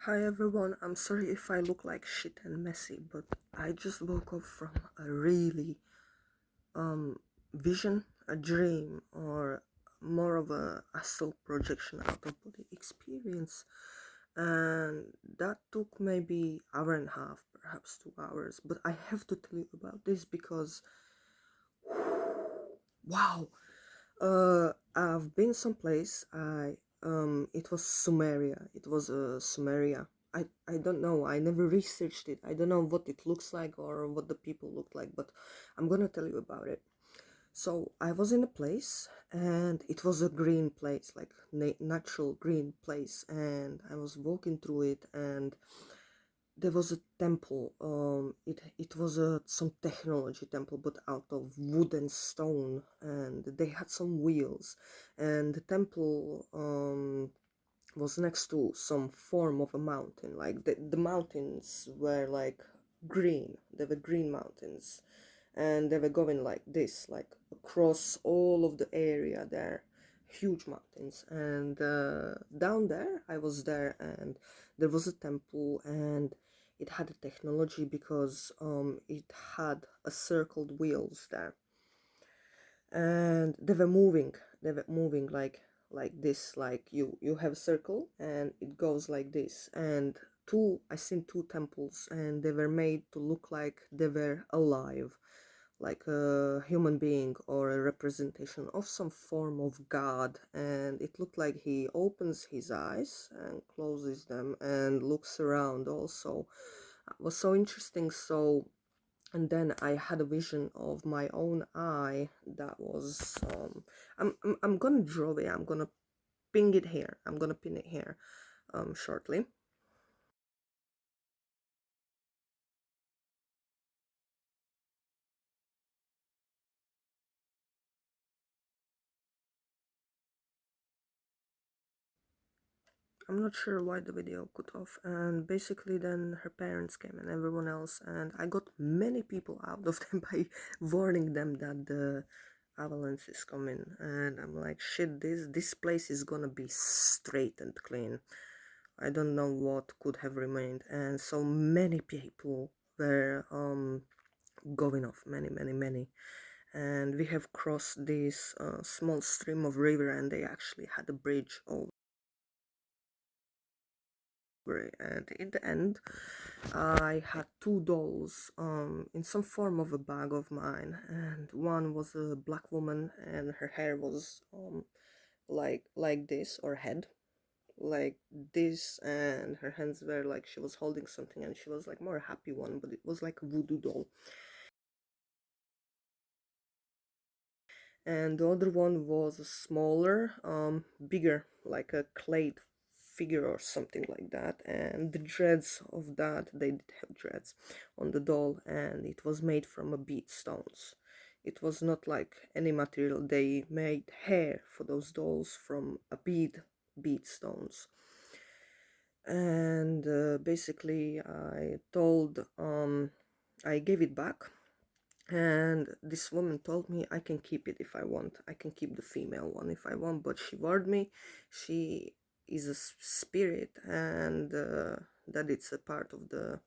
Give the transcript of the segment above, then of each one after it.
Hi everyone, I'm sorry if I look like shit and messy, but I just woke up from a really vision, a dream, or more of a astral projection out of body experience. And that took maybe hour and a half, perhaps 2 hours. But I have to tell you about this because wow, I've been someplace. It was Sumeria. It was Sumeria. I don't know. I never researched it. I don't know what it looks like or what the people look like, but I'm gonna tell you about it. So I was in a place, and it was a green place, like natural green place, and I was walking through it, and there was a temple. It was a some technology temple, but out of wood and stone, and they had some wheels, and the temple was next to some form of a mountain. Like the mountains were like green. They were green mountains, and they were going like this, like across all of the area there. Huge mountains, and down there I was there, and there was a temple, and it had a technology because it had a circled wheels there, and they were moving like this, like you have a circle and it goes like this. And I seen two temples, and they were made to look like they were alive, like a human being or a representation of some form of God. And it looked like he opens his eyes and closes them and looks around also. It was so interesting. So, and then I had a vision of my own eye that was I'm gonna draw it. I'm gonna ping it here. I'm gonna pin it here shortly. I'm not sure why the video cut off, and basically then her parents came and everyone else, and I got many people out of them by warning them that the avalanche is coming. And I'm like, shit, this place is gonna be straight and clean. I don't know what could have remained. And so many people were going off, many, and we have crossed this small stream of river, and they actually had a bridge over. And in the end, I had two dolls in some form of a bag of mine, and one was a black woman, and her hair was like this, or head like this, and her hands were like she was holding something, and she was like more a happy one, but it was like a voodoo doll. And the other one was a smaller, bigger, like a clay figure or something like that. And the dreads of that, they did have dreads on the doll, and it was made from a bead stones. It was not like any material. They made hair for those dolls from a bead stones. And basically I gave it back, and this woman told me I can keep it if I want. I can keep the female one if I want, but she warned me she is a spirit, and that it's a part of the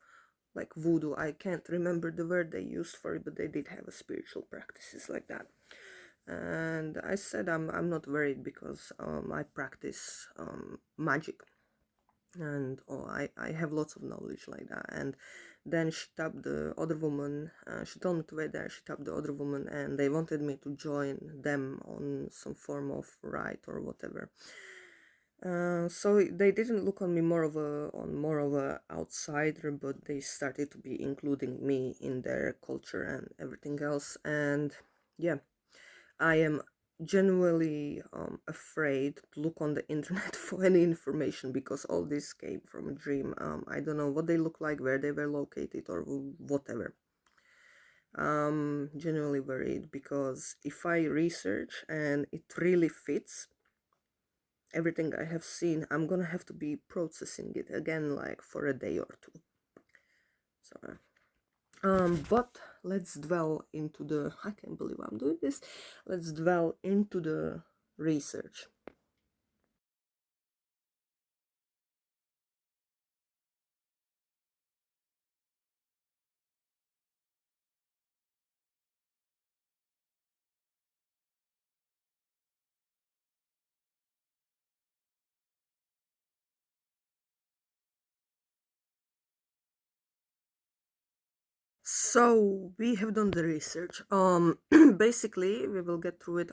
like voodoo. I can't remember the word they used for it, but they did have a spiritual practices like that. And I said I'm not worried because I practice magic, and I have lots of knowledge like that. And then she tapped the other woman, she told me to wait there. She tapped the other woman, and they wanted me to join them on some form of rite or whatever. So they didn't look on me more of a outsider, but they started to be including me in their culture and everything else. And yeah, I am genuinely afraid to look on the internet for any information, because all this came from a dream. I don't know what they look like, where they were located, or whatever. Genuinely worried, because if I research and it really fits everything I have seen, I'm gonna have to be processing it again, like for a day or two. So but let's dwell into the, I can't believe I'm doing this. Let's dwell into the research. So we have done the research. Basically, we will get through it.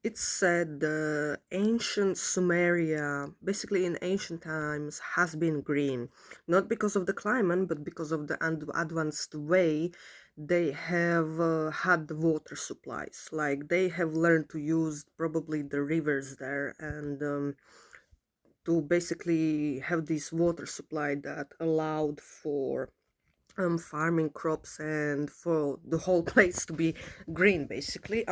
It said the ancient Sumeria, basically in ancient times, has been green, not because of the climate, but because of the advanced way they have had the water supplies. Like they have learned to use probably the rivers there and to basically have this water supply that allowed for farming crops and for the whole place to be green basically.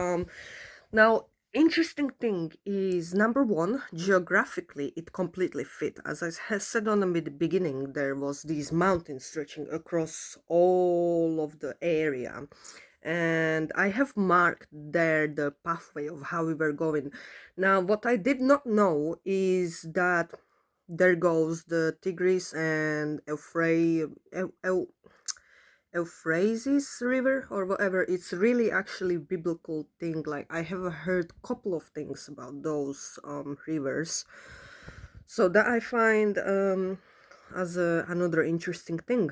Now interesting thing is, number one, geographically it completely fit. As I said on the beginning, there was these mountains stretching across all of the area, and I have marked there the pathway of how we were going. Now what I did not know is that there goes the Tigris and Euphrates River or whatever. It's really actually biblical thing. Like I have heard couple of things about those rivers, so that I find as another interesting thing.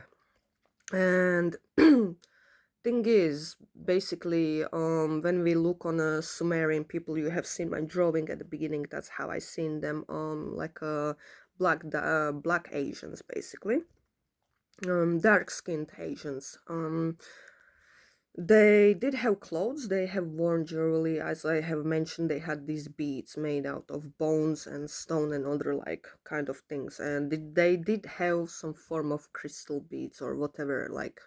And thing is, basically, when we look on a Sumerian people, you have seen my drawing at the beginning. That's how I seen them, like black Asians, basically, dark skinned Asians. They did have clothes, they have worn jewelry. As I have mentioned, they had these beads made out of bones and stone and other like kind of things. And they did have some form of crystal beads or whatever. Like,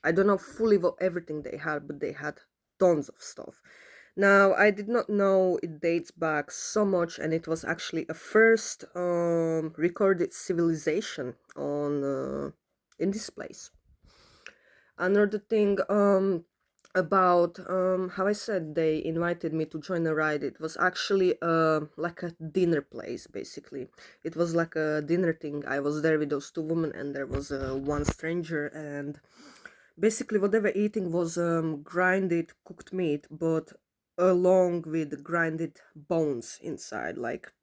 I don't know fully what everything they had, but they had tons of stuff. Now, I did not know it dates back so much, and it was actually a first recorded civilization on in this place. Another thing about how I said they invited me to join a ride. It was actually like a dinner place basically. It was like a dinner thing. I was there with those two women and there was one stranger, and basically what they were eating was grinded cooked meat, but along with grinded bones inside, like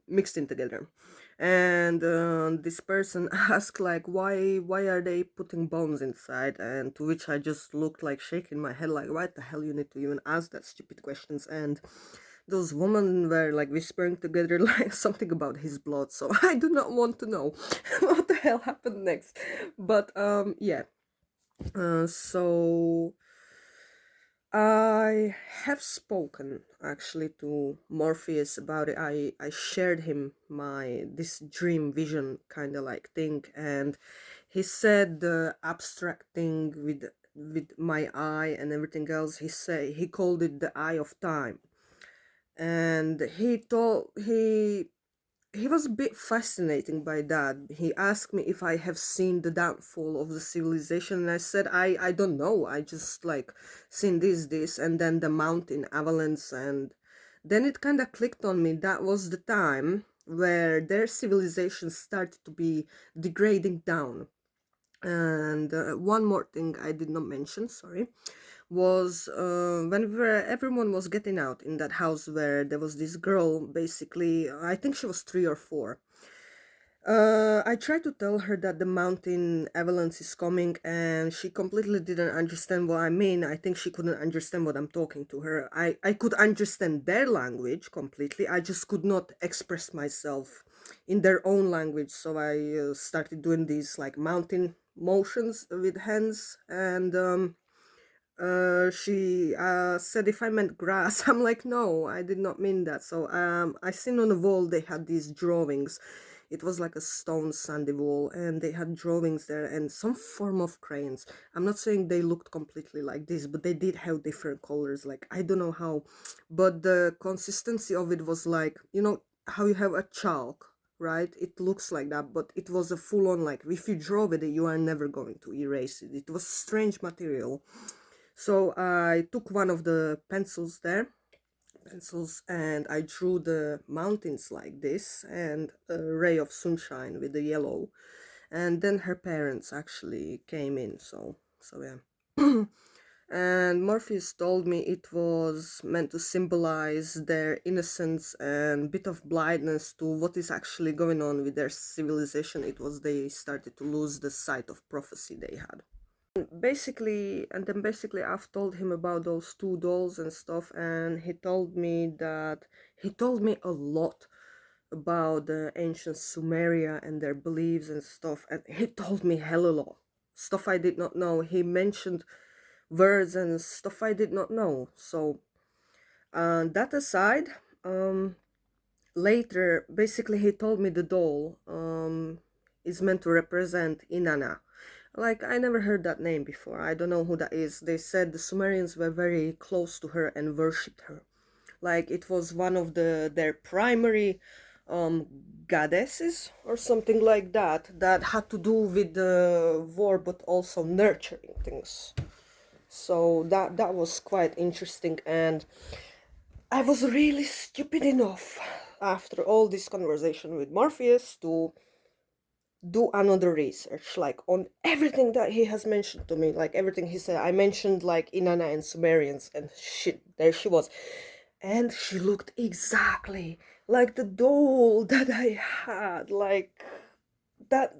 mixed in together. And this person asked like, why are they putting bones inside? And to which I just looked like shaking my head like, why the hell you need to even ask that stupid questions? And those women were like whispering together like something about his blood, so I do not want to know what the hell happened next. But yeah, so I have spoken actually to Morpheus about it. I shared him my this dream vision kind of like thing, and he said the abstract thing with my eye and everything else. He called it the eye of time, and he was a bit fascinating by that. He asked me if I have seen the downfall of the civilization, and I said I don't know. I just like seen this, and then the mountain avalanche, and then it kind of clicked on me. That was the time where their civilization started to be degrading down. And one more thing I did not mention, sorry, was when everyone was getting out in that house where there was this girl, basically, I think she was 3 or 4. I tried to tell her that the mountain avalanche is coming, and she completely didn't understand what I mean. I think she couldn't understand what I'm talking to her. I could understand their language completely. I just could not express myself in their own language. So I started doing these like mountain motions with hands, and she said if I meant grass. I'm like, no, I did not mean that. So I seen on the wall they had these drawings. It was like a stone sandy wall, and they had drawings there and some form of crayons. I'm not saying they looked completely like this, but they did have different colors. Like I don't know how, but the consistency of it was like, you know how you have a chalk, right? It looks like that, but it was a full-on, like if you draw with it you are never going to erase it. It was strange material. So I took one of the pencils, and I drew the mountains like this and a ray of sunshine with the yellow. And then her parents actually came in. So yeah. And Morpheus told me it was meant to symbolize their innocence and bit of blindness to what is actually going on with their civilization. It was they started to lose the sight of prophecy they had. Basically I've told him about those two dolls and stuff, and he told me a lot about the ancient Sumeria and their beliefs and stuff, and he told me hell a lot stuff I did not know. He mentioned words and stuff I did not know. So that aside, later basically he told me the doll is meant to represent Inanna. Like, I never heard that name before. I don't know who that is. They said the Sumerians were very close to her and worshipped her. Like, it was one of their primary um, goddesses or something like that, that had to do with the war but also nurturing things. So that was quite interesting, and I was really stupid enough after all this conversation with Morpheus to do another research, like on everything that he has mentioned to me, like everything he said. I mentioned like Inanna and Sumerians, and shit, there she was, and she looked exactly like the doll that I had, like that,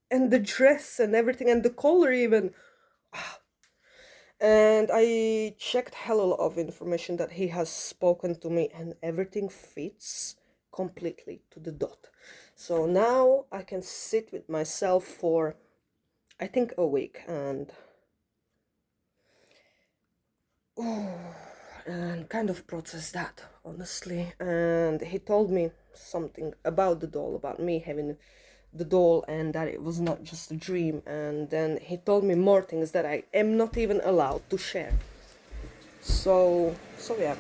and the dress and everything, and the color even. And I checked hell a lot of information that he has spoken to me, and everything fits completely to the dot. So now I can sit with myself for, I think, a week, and kind of process that, honestly. And he told me something about the doll, about me having the doll, and that it was not just a dream. And then he told me more things that I am not even allowed to share. So yeah,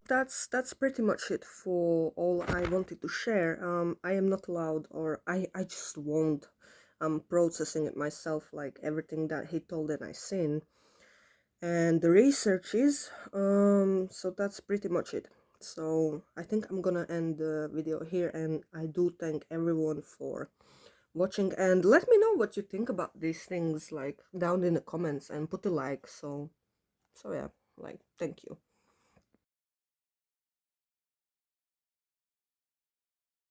that's pretty much it for all I wanted to share. I am not allowed, or I just won't. I'm processing it myself, like everything that he told and I seen, and the research is so that's pretty much it. So I think I'm gonna end the video here, and I do thank everyone for watching, and let me know what you think about these things, like down in the comments, and put a like. So yeah, like, thank you.